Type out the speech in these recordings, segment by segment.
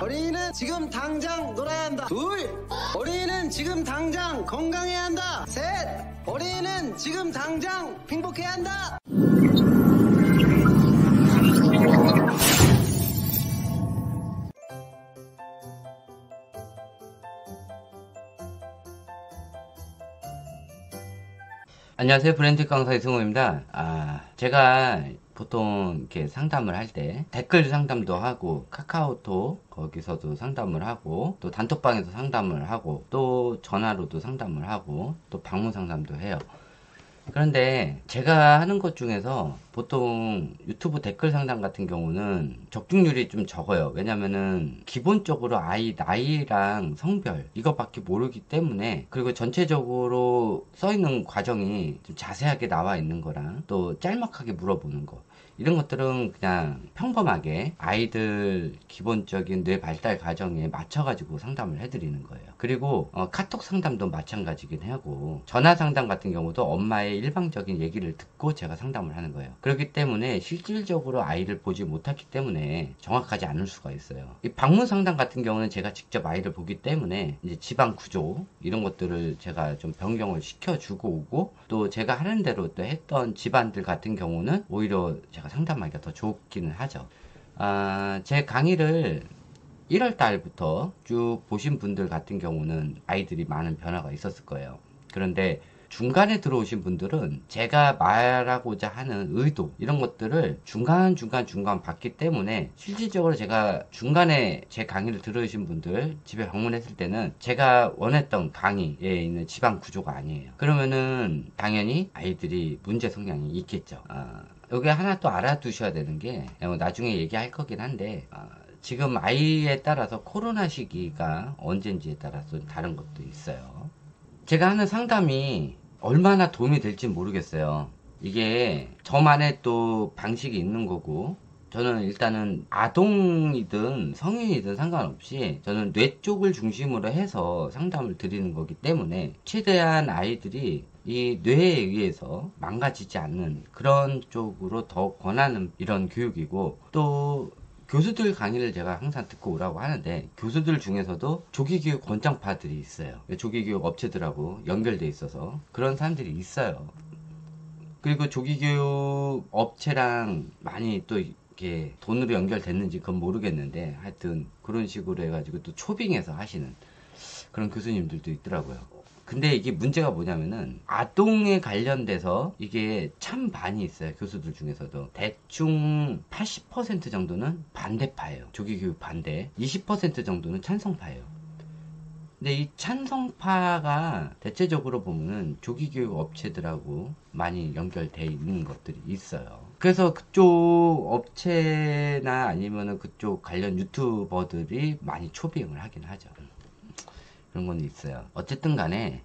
어린이는 지금 당장 놀아야 한다. 둘, 어린이는 지금 당장 건강해야 한다. 셋, 어린이는 지금 당장 행복해야 한다. 안녕하세요. 브랜드 강사 이승호입니다. 제가 보통 이렇게 상담을 할 때 댓글 상담도 하고 카카오톡 거기서도 상담을 하고 또 단톡방에서 상담을 하고 또 전화로도 상담을 하고 또 방문 상담도 해요. 그런데 제가 하는 것 중에서 보통 유튜브 댓글 상담 같은 경우는 적중률이 좀 적어요. 왜냐면은 기본적으로 아이 나이랑 성별 이것밖에 모르기 때문에, 그리고 전체적으로 써있는 과정이 좀 자세하게 나와 있는 거랑 또 짤막하게 물어보는 거, 이런 것들은 그냥 평범하게 아이들 기본적인 뇌 발달 과정에 맞춰가지고 상담을 해드리는 거예요. 그리고 카톡 상담도 마찬가지긴 하고, 전화 상담 같은 경우도 엄마의 일방적인 얘기를 듣고 제가 상담을 하는 거예요. 그렇기 때문에 실질적으로 아이를 보지 못했기 때문에 정확하지 않을 수가 있어요. 이 방문 상담 같은 경우는 제가 직접 아이를 보기 때문에 이제 집안 구조 이런 것들을 제가 좀 변경을 시켜주고 오고, 또 제가 하는 대로 또 했던 집안들 같은 경우는 오히려 제가 상담하기가 더 좋기는 하죠. 제 강의를 1월 달부터 쭉 보신 분들 같은 경우는 아이들이 많은 변화가 있었을 거예요. 그런데 중간에 들어오신 분들은 제가 말하고자 하는 의도 이런 것들을 중간 봤기 때문에, 실질적으로 제가 중간에 제 강의를 들으신 분들 집에 방문했을 때는 제가 원했던 강의에 있는 집안 구조가 아니에요. 그러면은 당연히 아이들이 문제 성향이 있겠죠. 여기 하나 또 알아두셔야 되는 게, 나중에 얘기할 거긴 한데, 지금 아이에 따라서 코로나 시기가 언젠지에 따라서 다른 것도 있어요. 제가 하는 상담이 얼마나 도움이 될지 모르겠어요. 이게 저만의 또 방식이 있는 거고, 저는 일단은 아동이든 성인이든 상관없이 저는 뇌 쪽을 중심으로 해서 상담을 드리는 거기 때문에, 최대한 아이들이 이 뇌에 의해서 망가지지 않는 그런 쪽으로 더 권하는 이런 교육이고, 또 교수들 강의를 제가 항상 듣고 오라고 하는데, 교수들 중에서도 조기교육 권장파들이 있어요. 조기교육 업체들하고 연결돼 있어서 그런 사람들이 있어요. 그리고 조기교육 업체랑 많이 또 이렇게 돈으로 연결됐는지 그건 모르겠는데, 하여튼 그런 식으로 해가지고 또 초빙해서 하시는 그런 교수님들도 있더라고요. 근데 이게 문제가 뭐냐면은, 아동에 관련돼서 이게 참 많이 있어요. 교수들 중에서도 대충 80% 정도는 반대파예요. 조기교육 반대. 20% 정도는 찬성파예요. 근데 이 찬성파가 대체적으로 보면은 조기교육 업체들하고 많이 연결돼 있는 것들이 있어요. 그래서 그쪽 업체나 아니면은 그쪽 관련 유튜버들이 많이 초빙을 하긴 하죠. 그런 건 있어요. 어쨌든 간에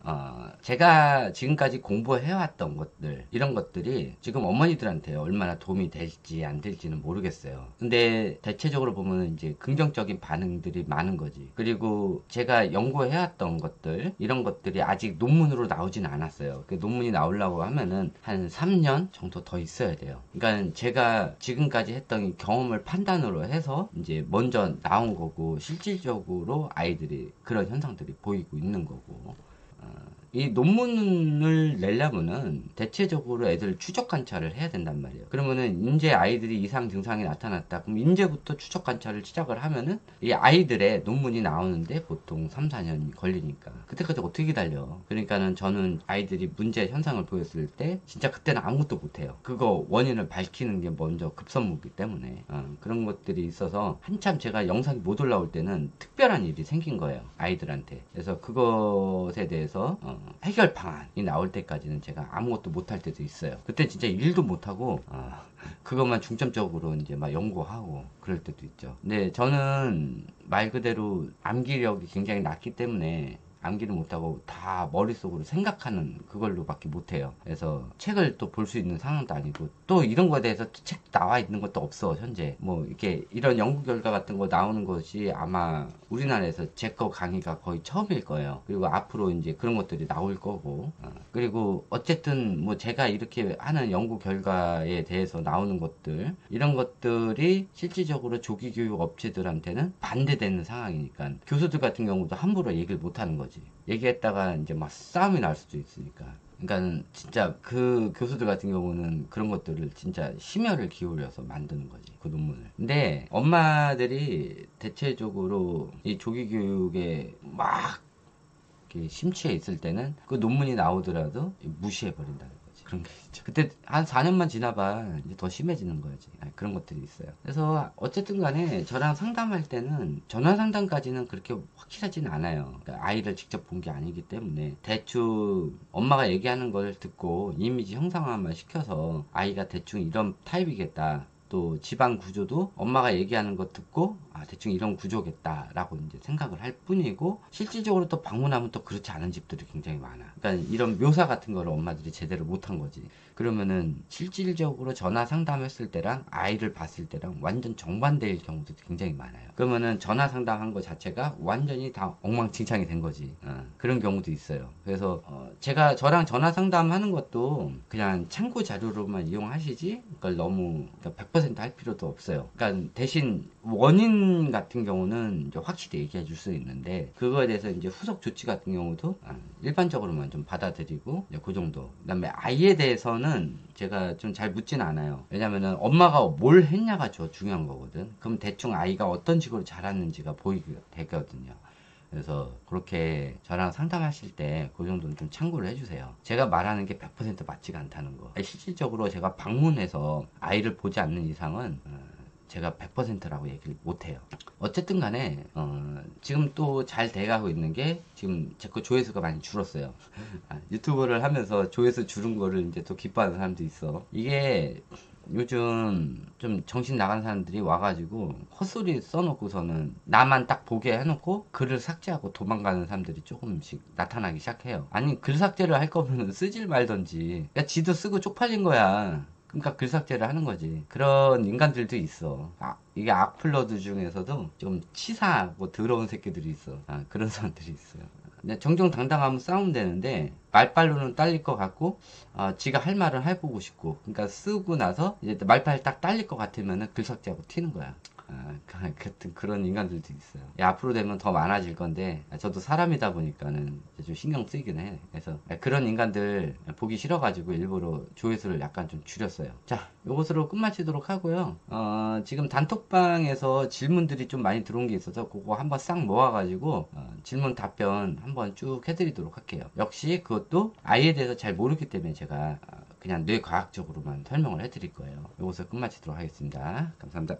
제가 지금까지 공부해왔던 것들, 이런 것들이 지금 어머니들한테 얼마나 도움이 될지 안 될지는 모르겠어요. 근데 대체적으로 보면 이제 긍정적인 반응들이 많은 거지. 그리고 제가 연구해왔던 것들, 이런 것들이 아직 논문으로 나오진 않았어요. 그 논문이 나오려고 하면은 한 3년 정도 더 있어야 돼요. 그러니까 제가 지금까지 했던 경험을 판단으로 해서 이제 먼저 나온 거고, 실질적으로 아이들이 그런 현상들이 보이고 있는 거고, 이 논문을 내려면은 대체적으로 애들 추적 관찰을 해야 된단 말이에요. 그러면은 이제 아이들이 이상 증상이 나타났다. 그럼 이제부터 추적 관찰을 시작을 하면은 이 아이들의 논문이 나오는데 보통 3, 4년이 걸리니까 그때까지 어떻게 기다려. 그러니까는 저는 아이들이 문제 현상을 보였을 때 진짜 그때는 아무것도 못해요. 그거 원인을 밝히는 게 먼저 급선무기 때문에 그런 것들이 있어서, 한참 제가 영상이 못 올라올 때는 특별한 일이 생긴 거예요, 아이들한테. 그래서 그것에 대해서 해결 방안이 나올 때까지는 제가 아무것도 못할 때도 있어요. 그때 진짜 일도 못하고 그것만 중점적으로 이제 막 연구하고 그럴 때도 있죠. 근데 저는 말 그대로 암기력이 굉장히 낮기 때문에 암기를 못하고 다 머릿속으로 생각하는 그걸로밖에 못해요. 그래서 책을 또 볼 수 있는 상황도 아니고 또 이런 거에 대해서 책 나와 있는 것도 없어 현재. 뭐 이렇게 이런 연구 결과 같은 거 나오는 것이 아마 우리나라에서 제 거 강의가 거의 처음일 거예요. 그리고 앞으로 이제 그런 것들이 나올 거고, 그리고 어쨌든 뭐 제가 이렇게 하는 연구 결과에 대해서 나오는 것들, 이런 것들이 실질적으로 조기 교육 업체들한테는 반대되는 상황이니까 교수들 같은 경우도 함부로 얘기를 못 하는 거지. 얘기했다가 이제 막 싸움이 날 수도 있으니까. 그러니까 진짜 그 교수들 같은 경우는 그런 것들을 진짜 심혈을 기울여서 만드는 거지, 그 논문을. 근데 엄마들이 대체적으로 이 조기 교육에 막 이렇게 심취해 있을 때는 그 논문이 나오더라도 무시해 버린다는 거지. 그런 게 있죠. 그때 한 4년만 지나봐 이제 더 심해지는 거지. 그런 것들이 있어요. 그래서 어쨌든 간에 저랑 상담할 때는 전화 상담까지는 그렇게 확실하지는 않아요. 그러니까 아이를 직접 본 게 아니기 때문에 대충 엄마가 얘기하는 걸 듣고 이미지 형상화만 시켜서 아이가 대충 이런 타입이겠다. 또 집안 구조도 엄마가 얘기하는 거 듣고 대충 이런 구조겠다라고 이제 생각을 할 뿐이고, 실질적으로 또 방문하면 또 그렇지 않은 집들이 굉장히 많아. 그러니까 이런 묘사 같은 거를 엄마들이 제대로 못한 거지. 그러면은 실질적으로 전화 상담했을 때랑 아이를 봤을 때랑 완전 정반대일 경우도 굉장히 많아요. 그러면은 전화 상담한 거 자체가 완전히 다 엉망진창이 된 거지. 그런 경우도 있어요. 그래서 제가 저랑 전화 상담하는 것도 그냥 참고 자료로만 이용하시지 그걸 너무 100%할 필요도 없어요. 그러니까 대신 원인 같은 경우는 이제 확실히 얘기해 줄 수 있는데, 그거에 대해서 이제 후속 조치 같은 경우도 일반적으로만 좀 받아들이고, 그 정도. 그 다음에 아이에 대해서는 제가 좀 잘 묻진 않아요. 왜냐면은 엄마가 뭘 했냐가 중요한 거거든. 그럼 대충 아이가 어떤 식으로 자랐는지가 보이게 되거든요. 그래서 그렇게 저랑 상담하실 때 그 정도는 좀 참고를 해주세요. 제가 말하는 게 100% 맞지가 않다는 거. 실질적으로 제가 방문해서 아이를 보지 않는 이상은 제가 100%라고 얘기를 못해요. 어쨌든 간에 지금 또 잘 돼가고 있는 게, 지금 제 거 조회수가 많이 줄었어요. 유튜브를 하면서 조회수 줄은 거를 이제 또 기뻐하는 사람도 있어. 이게 요즘 좀 정신 나간 사람들이 와가지고 헛소리 써놓고서는 나만 딱 보게 해놓고 글을 삭제하고 도망가는 사람들이 조금씩 나타나기 시작해요. 아니, 글 삭제를 할 거면 쓰질 말던지. 야, 지도 쓰고 쪽팔린 거야. 그러니까 글 삭제를 하는 거지. 그런 인간들도 있어. 이게 악플러드 중에서도 좀 치사하고 더러운 새끼들이 있어. 그런 사람들이 있어요. 근데 정정당당하면 싸우면 되는데 말빨로는 딸릴 것 같고, 지가 할 말을 해보고 싶고, 그러니까 쓰고 나서 이제 말빨 딱 딸릴 것 같으면은 글 삭제하고 튀는 거야. 같은 그런 인간들도 있어요. 앞으로 되면 더 많아질 건데, 저도 사람이다 보니까는 좀 신경 쓰이긴 해. 그래서 그런 인간들 보기 싫어가지고 일부러 조회수를 약간 좀 줄였어요. 자, 요것으로 끝마치도록 하고요. 지금 단톡방에서 질문들이 좀 많이 들어온 게 있어서 그거 한번 싹 모아가지고 질문 답변 한번 쭉 해드리도록 할게요. 역시 그것도 아이에 대해서 잘 모르기 때문에 제가 그냥 뇌과학적으로만 설명을 해드릴 거예요. 요것을 끝마치도록 하겠습니다. 감사합니다.